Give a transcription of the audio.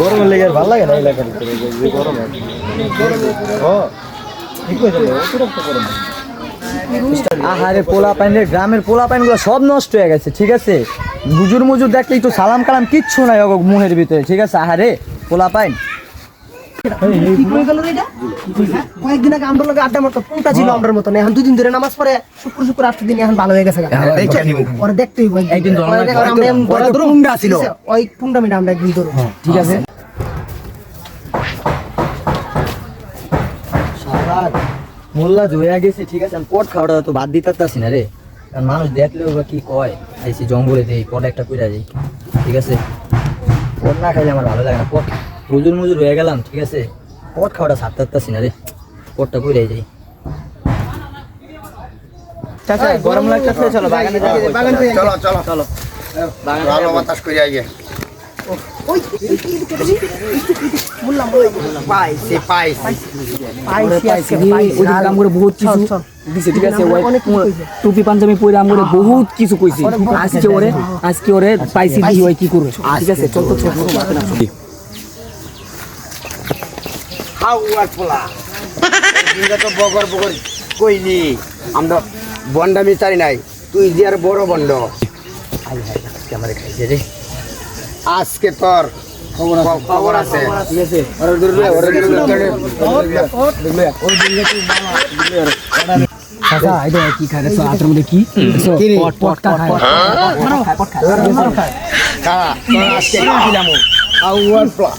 গরম লেগে ভালো লাগে না এলাকার গরম আহারে পোলা পাইনের গ্রামের পোলা পাইন গুলো সব নষ্ট হয়ে গেছে ঠিক আছে গুজুর মুজুর দেখলে একটু সালাম কালাম কিচ্ছু নাই মুহের ভিতরে ঠিক আছে আহারে পোলা পাইন কয়েকদিন আগে আমরা লোক আড্ডা মারতো কোনটা ছিল আমরার মতন এখন দুদিন ধরে নামাজ পড়ে শুক্র শুক্র 8 দিন এখন ভালো হয়ে গেছে ওরা দেখতেই একদিন ছিল ওই পুন্ডা মিটা আমরা একদিন ধরো ঠিক আছে মোল্লা জয়া গেছে ঠিক আছে আমি পট খাওয়াটা তো বাদ দিতে পারতাছি না রে কারণ মানুষ দেখলেও বা কি কয় আইসি জঙ্গলে দেই পট একটা কইরা যাই ঠিক আছে পট না খাইলে আমার ভালো লাগে না পট মুজুর মুজুর হয়ে গেলাম ঠিক আছে পট খাওয়াটা ছাড়তে পারতাছি না রে পটটা কইরাই যাই চাচা গরম লাগতেছে চলো বাগানে যাই চলো চলো চলো ভালো বাতাস করে আইগে ওই মুল্লা পাইছি পাইছি ওই কাম করে বহুত কিছু দিছে ঠিক আছে টুপি পাঞ্জাবি পরে আমরে বহুত কিছু কইছি আজকে ওরে পাইছি দি ওই কি করবে ঠিক আছে চল তো ছোট হাওয়ার পোলা তুই তো বগর বগর কইলি আমরা বন্ডামি চাই নাই তুই যে আর বড় বন্ড আজকে আমারে খাইছে রে আজকে তোর খবর আছে ঠিক আছে চাচা এটা কি খায় দেখছো আত্র মধ্যে কি পট খায় আজকে দিলাম হাওয়ার পোলা